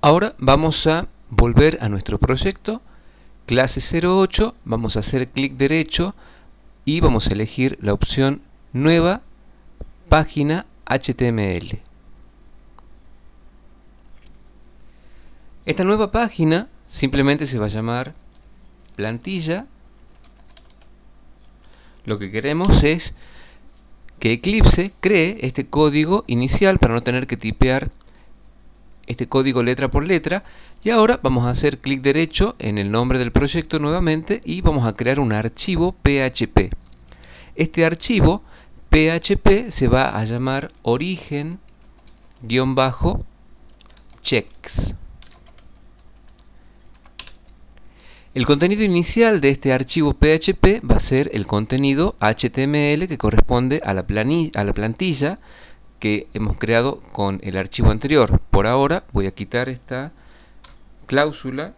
Ahora vamos a volver a nuestro proyecto, clase 08, vamos a hacer clic derecho y vamos a elegir la opción Nueva página HTML. Esta nueva página simplemente se va a llamar plantilla. Lo que queremos es que Eclipse cree este código inicial para no tener que tipear este código letra por letra. Y ahora vamos a hacer clic derecho en el nombre del proyecto nuevamente y vamos a crear un archivo PHP. Este archivo PHP se va a llamar origen-checks. El contenido inicial de este archivo PHP va a ser el contenido HTML que corresponde a la plantilla que hemos creado con el archivo anterior. Por ahora voy a quitar esta cláusula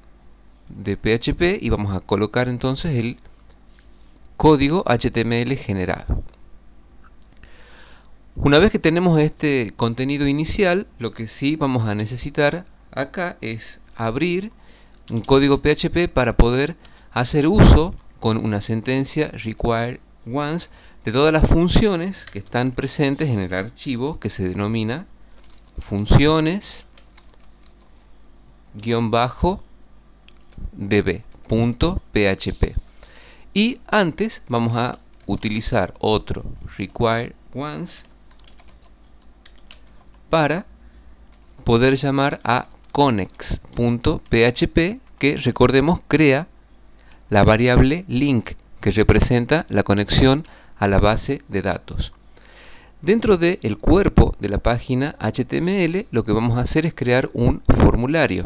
de PHP y vamos a colocar entonces el código HTML generado. Una vez que tenemos este contenido inicial, lo que sí vamos a necesitar acá es abrir un código PHP para poder hacer uso con una sentencia require once de todas las funciones que están presentes en el archivo que se denomina funciones-db.php. Y antes vamos a utilizar otro require once para poder llamar a connects.php, que recordemos crea la variable link que representa la conexión a la base de datos. Dentro del cuerpo de la página HTML lo que vamos a hacer es crear un formulario.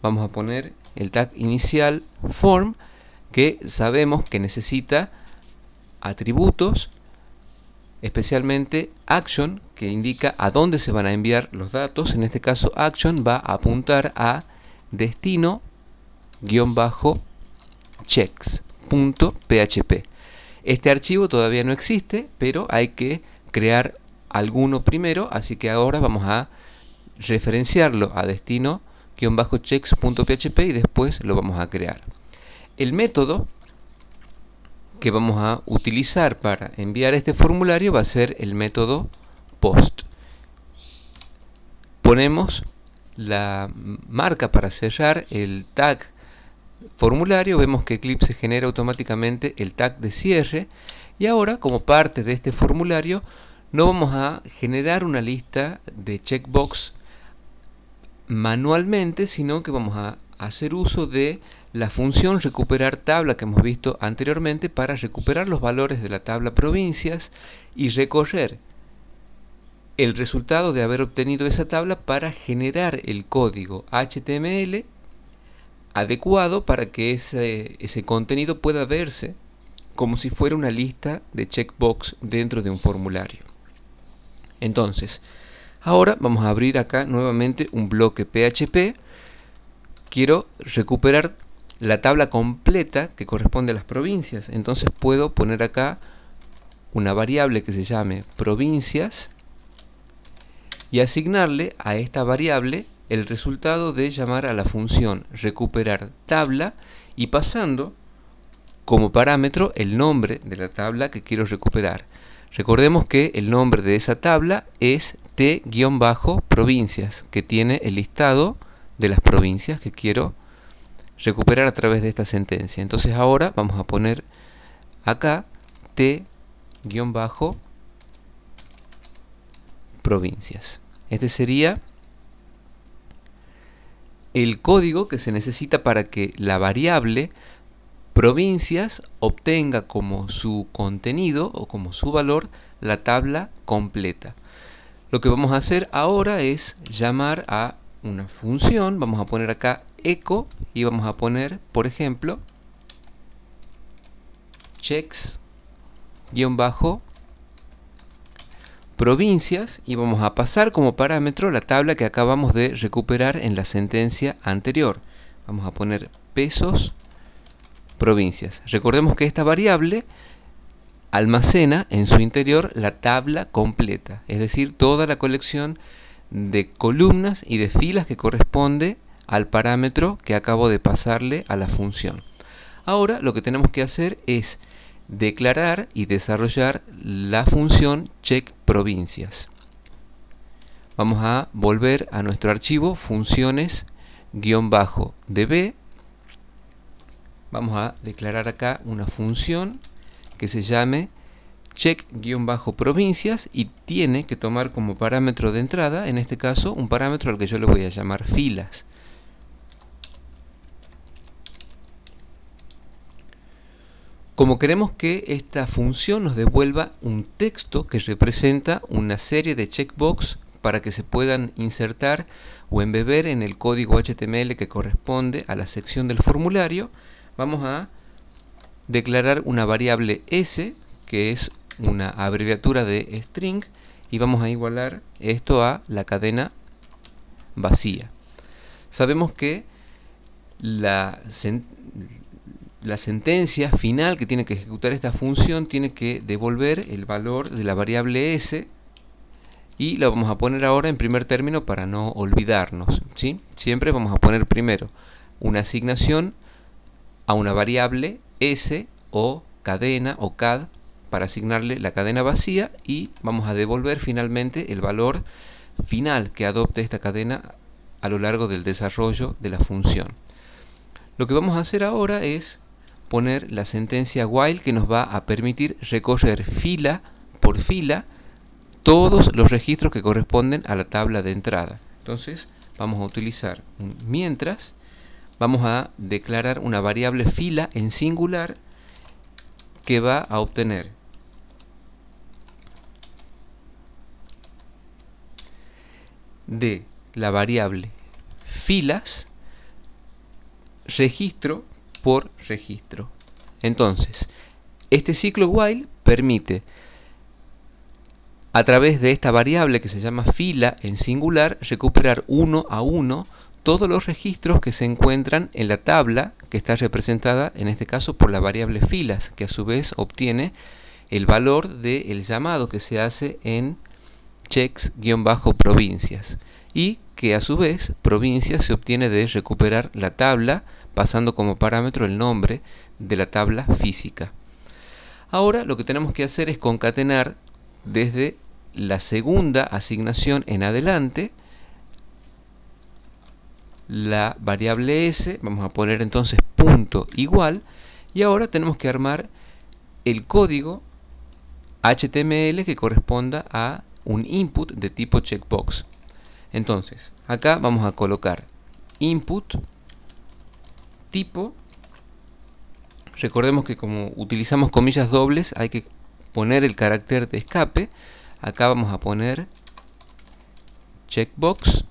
Vamos a poner el tag inicial form, que sabemos que necesita atributos, especialmente action, que indica a dónde se van a enviar los datos. En este caso action va a apuntar a destino-checks.php. Este archivo todavía no existe, pero hay que crear alguno primero, así que ahora vamos a referenciarlo a destino-checks.php y después lo vamos a crear. El método que vamos a utilizar para enviar este formulario va a ser el método post. Ponemos la marca para cerrar el tag formulario, vemos que Eclipse genera automáticamente el tag de cierre, y ahora como parte de este formulario no vamos a generar una lista de checkbox manualmente, sino que vamos a hacer uso de la función recuperar tabla que hemos visto anteriormente para recuperar los valores de la tabla provincias y recorrer el resultado de haber obtenido esa tabla para generar el código HTML adecuado para que ese contenido pueda verse como si fuera una lista de checkbox dentro de un formulario. Entonces, ahora vamos a abrir acá nuevamente un bloque PHP. Quiero recuperar la tabla completa que corresponde a las provincias. Entonces puedo poner acá una variable que se llame provincias y asignarle a esta variable el resultado de llamar a la función recuperar tabla y pasando como parámetro el nombre de la tabla que quiero recuperar. Recordemos que el nombre de esa tabla es t-provincias, que tiene el listado de las provincias que quiero recuperar a través de esta sentencia. Entonces ahora vamos a poner acá t-provincias. Este sería el código que se necesita para que la variable provincias obtenga como su contenido o como su valor la tabla completa. Lo que vamos a hacer ahora es llamar a una función. Vamos a poner acá echo y vamos a poner, por ejemplo, checks-provincias y vamos a pasar como parámetro la tabla que acabamos de recuperar en la sentencia anterior. Vamos a poner pesos provincias. Recordemos que esta variable almacena en su interior la tabla completa, es decir, toda la colección de columnas y de filas que corresponde al parámetro que acabo de pasarle a la función. Ahora lo que tenemos que hacer es declarar y desarrollar la función checkProvincias. Vamos a volver a nuestro archivo funciones-db. Vamos a declarar acá una función que se llame check-provincias y tiene que tomar como parámetro de entrada, en este caso, un parámetro al que yo le voy a llamar filas. Como queremos que esta función nos devuelva un texto que representa una serie de checkbox para que se puedan insertar o embeber en el código HTML que corresponde a la sección del formulario, vamos a declarar una variable s, que es una abreviatura de string, y vamos a igualar esto a la cadena vacía. Sabemos que la sentencia final que tiene que ejecutar esta función tiene que devolver el valor de la variable s, y la vamos a poner ahora en primer término para no olvidarnos, ¿sí? Siempre vamos a poner primero una asignación a una variable s o cadena o cad para asignarle la cadena vacía, y vamos a devolver finalmente el valor final que adopte esta cadena a lo largo del desarrollo de la función. Lo que vamos a hacer ahora es poner la sentencia while, que nos va a permitir recorrer fila por fila todos los registros que corresponden a la tabla de entrada. Entonces vamos a utilizar un mientras, vamos a declarar una variable fila en singular que va a obtener de la variable filas registro por registro. Entonces, este ciclo while permite, a través de esta variable que se llama fila en singular, recuperar uno a uno todos los registros que se encuentran en la tabla que está representada en este caso por la variable filas, que a su vez obtiene el valor del llamado que se hace en checks-provincias, y que a su vez provincias se obtiene de recuperar la tabla pasando como parámetro el nombre de la tabla física. Ahora lo que tenemos que hacer es concatenar desde la segunda asignación en adelante la variable s, vamos a poner entonces punto igual, y ahora tenemos que armar el código HTML que corresponda a un input de tipo checkbox. Entonces, acá vamos a colocar input tipo. Recordemos que como utilizamos comillas dobles hay que poner el carácter de escape. Acá vamos a poner checkbox.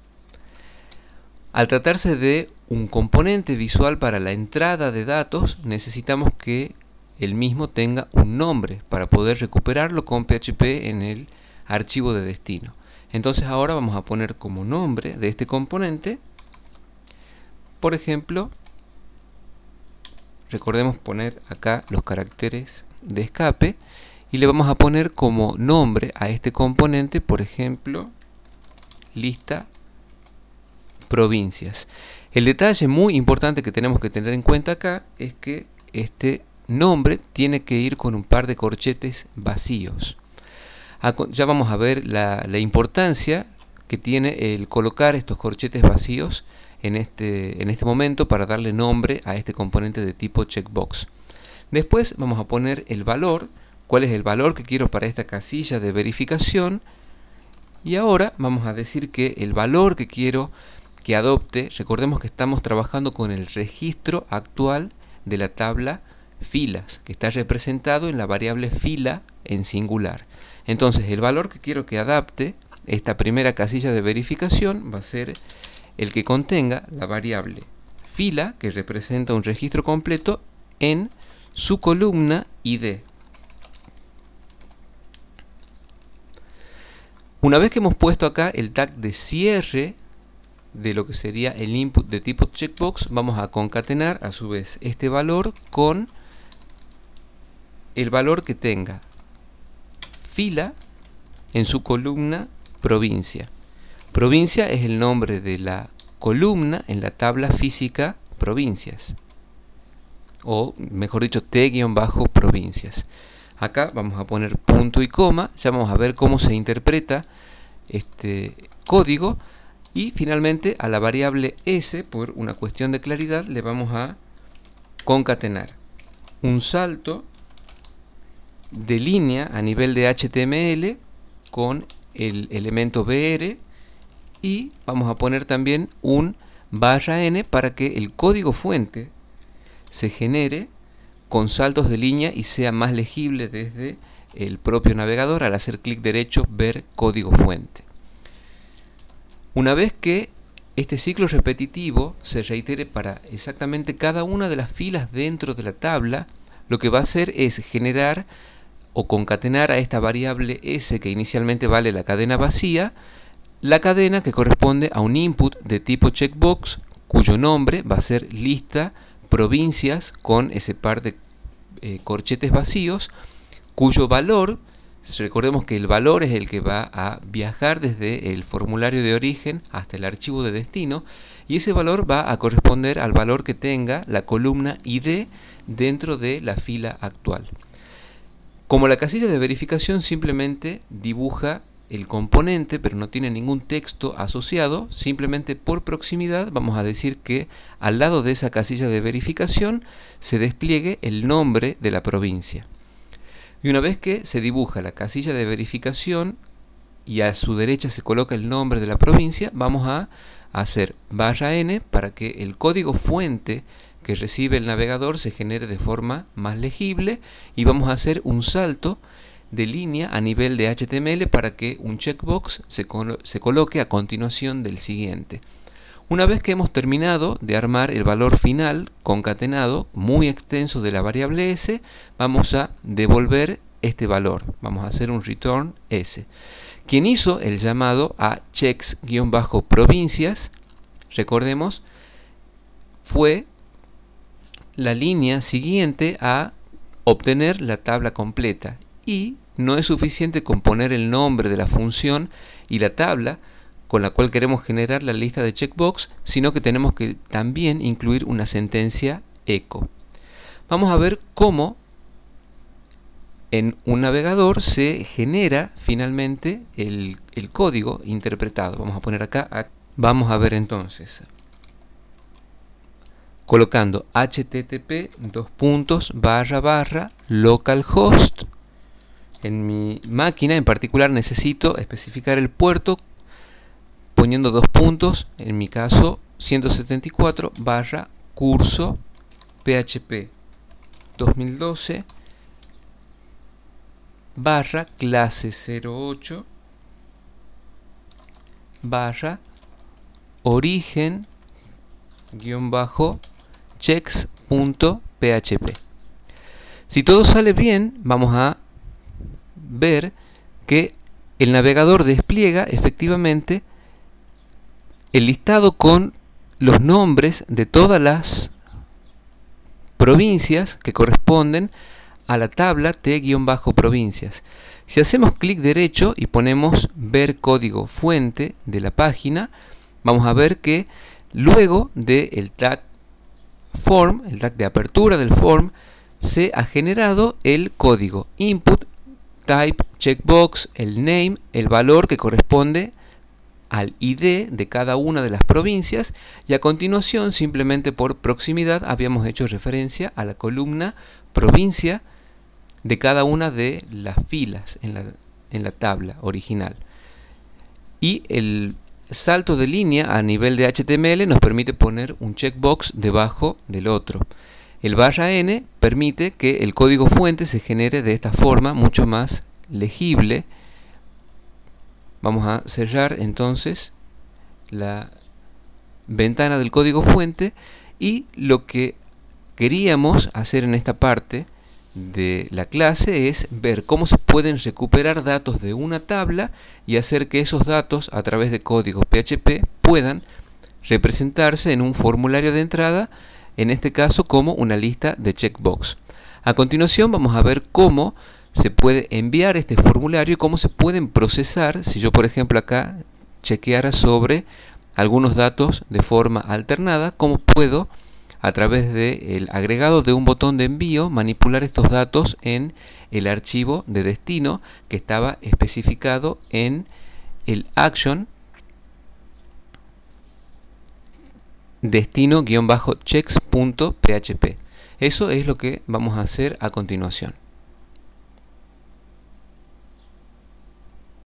Al tratarse de un componente visual para la entrada de datos, necesitamos que el mismo tenga un nombre para poder recuperarlo con PHP en el archivo de destino. Entonces ahora vamos a poner como nombre de este componente, por ejemplo, recordemos poner acá los caracteres de escape, y le vamos a poner como nombre a este componente, por ejemplo, lista provincias. El detalle muy importante que tenemos que tener en cuenta acá es que este nombre tiene que ir con un par de corchetes vacíos. Ya vamos a ver la importancia que tiene el colocar estos corchetes vacíos en este momento para darle nombre a este componente de tipo checkbox. Después vamos a poner el valor, cuál es el valor que quiero para esta casilla de verificación, y ahora vamos a decir que el valor que quiero que adopte, recordemos que estamos trabajando con el registro actual de la tabla filas, que está representado en la variable fila en singular. Entonces el valor que quiero que adapte esta primera casilla de verificación va a ser el que contenga la variable fila, que representa un registro completo, en su columna ID. Una vez que hemos puesto acá el tag de cierre de lo que sería el input de tipo checkbox, vamos a concatenar a su vez este valor con el valor que tenga fila en su columna provincia. Provincia es el nombre de la columna en la tabla física provincias, o mejor dicho T-provincias. Acá vamos a poner punto y coma, ya vamos a ver cómo se interpreta este código, y finalmente a la variable S, por una cuestión de claridad, le vamos a concatenar un salto de línea a nivel de HTML con el elemento BR, y vamos a poner también un /n para que el código fuente se genere con saltos de línea y sea más legible desde el propio navegador al hacer clic derecho ver código fuente. Una vez que este ciclo repetitivo se reitere para exactamente cada una de las filas dentro de la tabla, lo que va a hacer es generar o concatenar a esta variable S, que inicialmente vale la cadena vacía, la cadena que corresponde a un input de tipo checkbox, cuyo nombre va a ser lista provincias con ese par de corchetes vacíos, cuyo valor, recordemos que el valor es el que va a viajar desde el formulario de origen hasta el archivo de destino, y ese valor va a corresponder al valor que tenga la columna ID dentro de la fila actual. Como la casilla de verificación simplemente dibuja el componente pero no tiene ningún texto asociado, simplemente por proximidad vamos a decir que al lado de esa casilla de verificación se despliegue el nombre de la provincia. Y una vez que se dibuja la casilla de verificación y a su derecha se coloca el nombre de la provincia, vamos a hacer /n para que el código fuente que recibe el navegador se genere de forma más legible, y vamos a hacer un salto de línea a nivel de HTML para que un checkbox se coloque a continuación del siguiente. Una vez que hemos terminado de armar el valor final concatenado muy extenso de la variable S, vamos a devolver este valor. Vamos a hacer un return S. Quien hizo el llamado a checks-provincias, recordemos, fue la línea siguiente a obtener la tabla completa, y no es suficiente con poner el nombre de la función y la tabla con la cual queremos generar la lista de checkbox, sino que tenemos que también incluir una sentencia echo. Vamos a ver cómo en un navegador se genera finalmente el código interpretado. Vamos a poner acá, vamos a ver entonces, colocando http://localhost. En mi máquina en particular necesito especificar el puerto poniendo 2 puntos, en mi caso 174/curso PHP 2012/clase 08 origen checks.php. Si todo sale bien, vamos a ver que el navegador despliega efectivamente el listado con los nombres de todas las provincias que corresponden a la tabla T-provincias. Si hacemos clic derecho y ponemos ver código fuente de la página, vamos a ver que luego del tag form, el tag de apertura del form, se ha generado el código input, type, checkbox, el name, el valor que corresponde al ID de cada una de las provincias, y a continuación, simplemente por proximidad, habíamos hecho referencia a la columna provincia de cada una de las filas en la tabla original. Y el salto de línea a nivel de HTML nos permite poner un checkbox debajo del otro. El /n permite que el código fuente se genere de esta forma mucho más legible. Vamos a cerrar entonces la ventana del código fuente, y lo que queríamos hacer en esta parte de la clase es ver cómo se pueden recuperar datos de una tabla y hacer que esos datos a través de código PHP puedan representarse en un formulario de entrada, en este caso como una lista de checkbox. A continuación vamos a ver cómo se puede enviar este formulario y cómo se pueden procesar. Si yo por ejemplo acá chequear sobre algunos datos de forma alternada, como puedo, a través del agregado de un botón de envío, manipular estos datos en el archivo de destino que estaba especificado en el action destino-checks.php. Eso es lo que vamos a hacer a continuación.